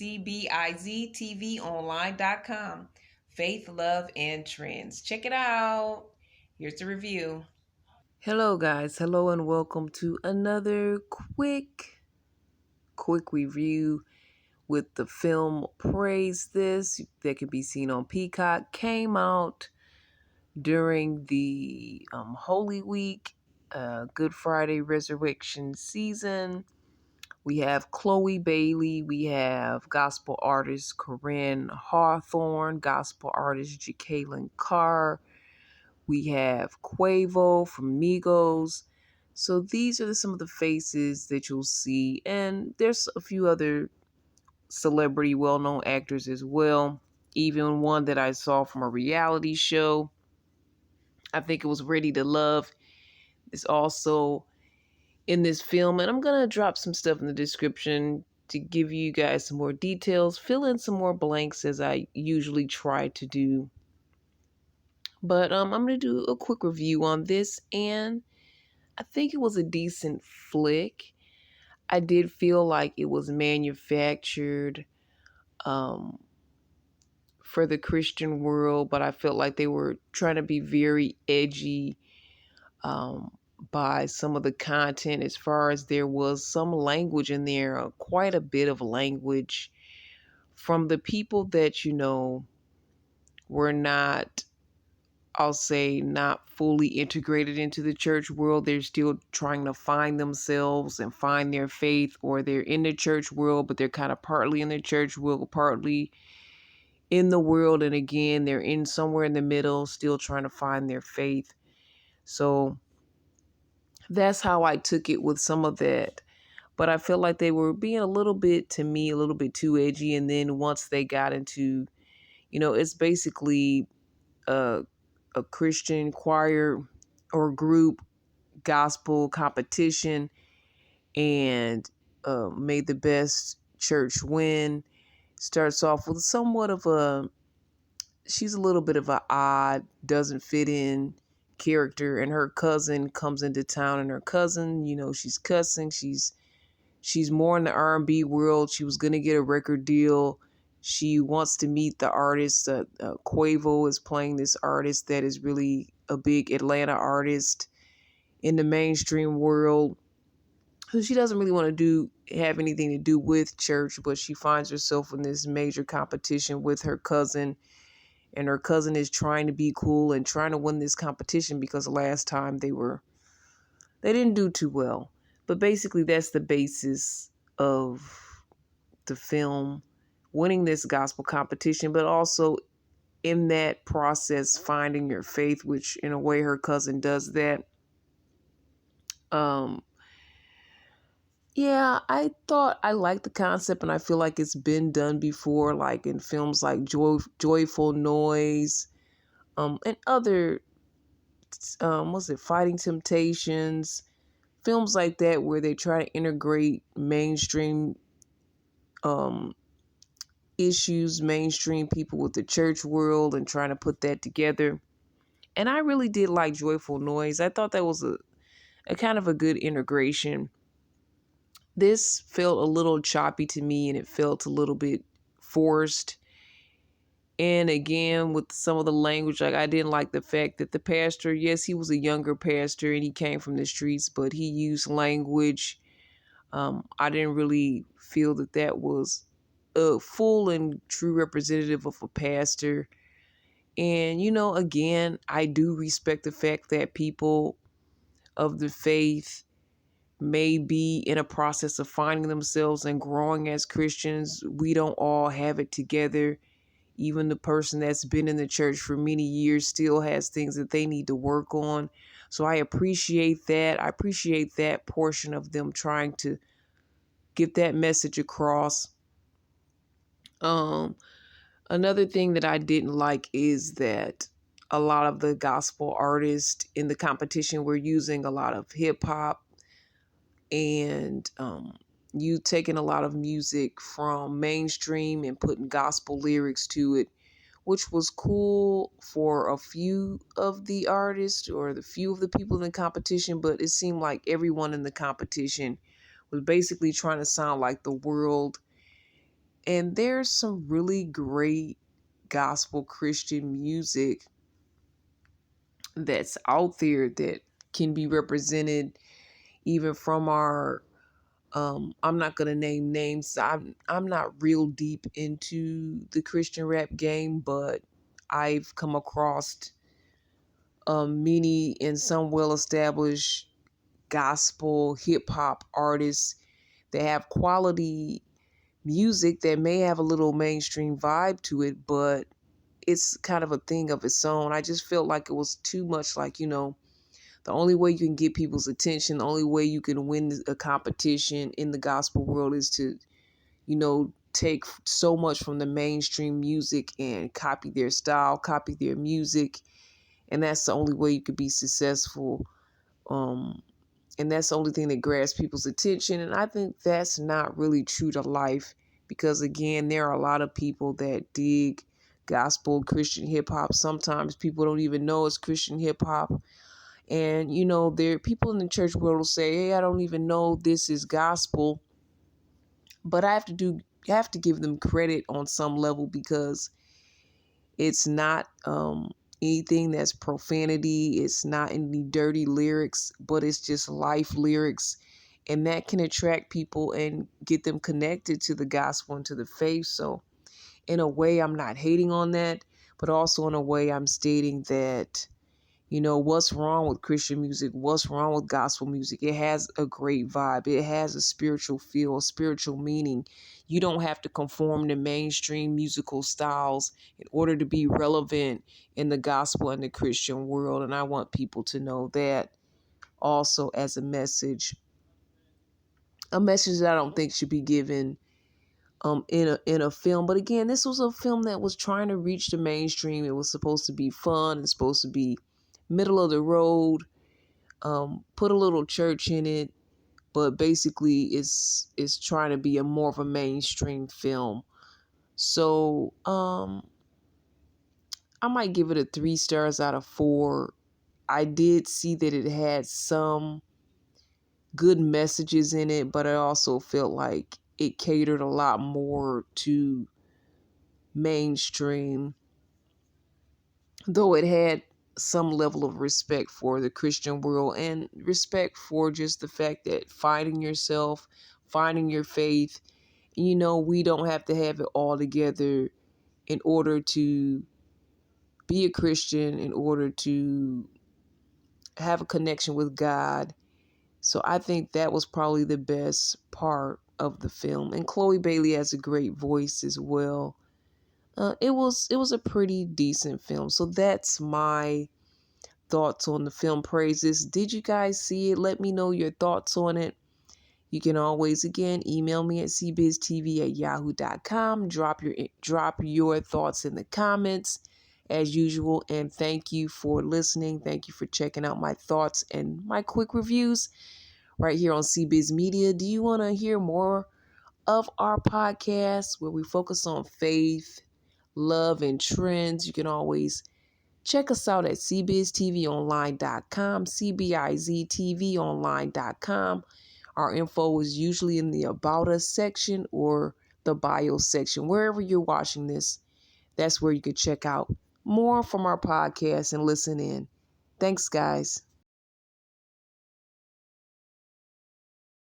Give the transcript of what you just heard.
CBIZTVonline.com. Faith, Love, and Trends. Check it out. Here's the review. Hello, guys. Hello, and welcome to another quick review with the film Praise This that can be seen on Peacock. Came out during the Holy Week, Good Friday Resurrection season. We have Chloe Bailey. We have gospel artist Corinne Hawthorne, gospel artist Jacqueline Carr. We have Quavo from Migos. So these are some of the faces that you'll see. And there's a few other celebrity, well-known actors as well. Even one that I saw from a reality show. I think it was Ready to Love. Is also in this film. And I'm going to drop some stuff in the description to give you guys some more details. Fill in some more blanks as I usually try to do. But I'm going to do a quick review on this. And I think it was a decent flick. I did feel like it was manufactured for the Christian world, but I felt like they were trying to be very edgy by some of the content, as far as there was some language in there, quite a bit of language from the people that, were not, I'll say, not fully integrated into the church world. They're still trying to find themselves and find their faith, or they're in the church world, but they're kind of partly in the church world, partly in the world. And again, they're in somewhere in the middle, still trying to find their faith. So that's how I took it with some of that. But I feel like they were being a little bit, to me, a little bit too edgy. And then once they got into, it's basically a Christian choir or group gospel competition, and May the Best Church Win starts off with somewhat of she's a little bit of a odd, doesn't fit in character, and her cousin comes into town, and her cousin, she's cussing, she's more in the R&B world. She was going to get a record deal. She wants to meet the artist. Quavo is playing this artist that is really a big Atlanta artist in the mainstream world. So she doesn't really want to have anything to do with church, but she finds herself in this major competition with her cousin. And her cousin is trying to be cool and trying to win this competition, because last time they didn't do too well. But basically, that's the basis of the film, winning this gospel competition, but also in that process, finding your faith, which in a way her cousin does that. Yeah, I thought I liked the concept, and I feel like it's been done before, like in films like Joyful Noise, and other, was it Fighting Temptations, films like that, where they try to integrate mainstream issues, mainstream people with the church world, and trying to put that together. And I really did like Joyful Noise. I thought that was a kind of a good integration. This felt a little choppy to me, and it felt a little bit forced. And again, with some of the language, like I didn't like the fact that the pastor, yes, he was a younger pastor and he came from the streets, but he used language. I didn't really feel that was a full and true representative of a pastor. And, again, I do respect the fact that people of the faith may be in a process of finding themselves and growing as Christians. We don't all have it together. Even the person that's been in the church for many years still has things that they need to work on. So I appreciate that. I appreciate that portion of them trying to get that message across. Another thing that I didn't like is that a lot of the gospel artists in the competition were using a lot of hip hop, and you taking a lot of music from mainstream and putting gospel lyrics to it, which was cool for a few of the artists or the few of the people in the competition, but it seemed like everyone in the competition was basically trying to sound like the world And there's some really great gospel Christian music that's out there that can be represented even from our I'm not gonna name names. I'm not real deep into the Christian rap game, but I've come across many and some well established gospel hip hop artists that have quality music that may have a little mainstream vibe to it, but it's kind of a thing of its own. I just felt like it was too much like, the only way you can get people's attention, the only way you can win a competition in the gospel world is to, take so much from the mainstream music and copy their style, copy their music. And that's the only way you could be successful. Um, and that's the only thing that grabs people's attention. And I think that's not really true to life because, again, there are a lot of people that dig gospel Christian hip hop. Sometimes people don't even know it's Christian hip hop. And, there people in the church world will say, hey, I don't even know this is gospel. But I have to give them credit on some level because it's not anything that's profanity. It's not any dirty lyrics, but it's just life lyrics. And that can attract people and get them connected to the gospel and to the faith. So, in a way, I'm not hating on that, but also in a way, I'm stating that, what's wrong with Christian music? What's wrong with gospel music? It has a great vibe. It has a spiritual feel, a spiritual meaning. You don't have to conform to mainstream musical styles in order to be relevant in the gospel and the Christian world. And I want people to know that also as a message that I don't think should be given in a film. But again, this was a film that was trying to reach the mainstream. It was supposed to be fun. It's supposed to be middle of the road. Put a little church in it, but basically it's trying to be a more of a mainstream film. So I might give it a 3 stars out of 4. I did see that it had some good messages in it, but I also felt like it catered a lot more to mainstream, though it had some level of respect for the Christian world and respect for just the fact that finding yourself, finding your faith, we don't have to have it all together in order to be a Christian, in order to have a connection with God. So I think that was probably the best part of the film. And Chloe Bailey has a great voice as well. It was a pretty decent film. So that's my thoughts on the film Praises. Did you guys see it? Let me know your thoughts on it. You can always, again, email me at cbiztv@yahoo.com. Drop your thoughts in the comments as usual. And thank you for listening. Thank you for checking out my thoughts and my quick reviews right here on CBiz Media. Do you want to hear more of our podcast where we focus on faith, love, and trends? You can always check us out at cbiztvonline.com, cbiztvonline.com. Our info is usually in the About Us section or the Bio section. Wherever you're watching this, that's where you can check out more from our podcast and listen in. Thanks, guys.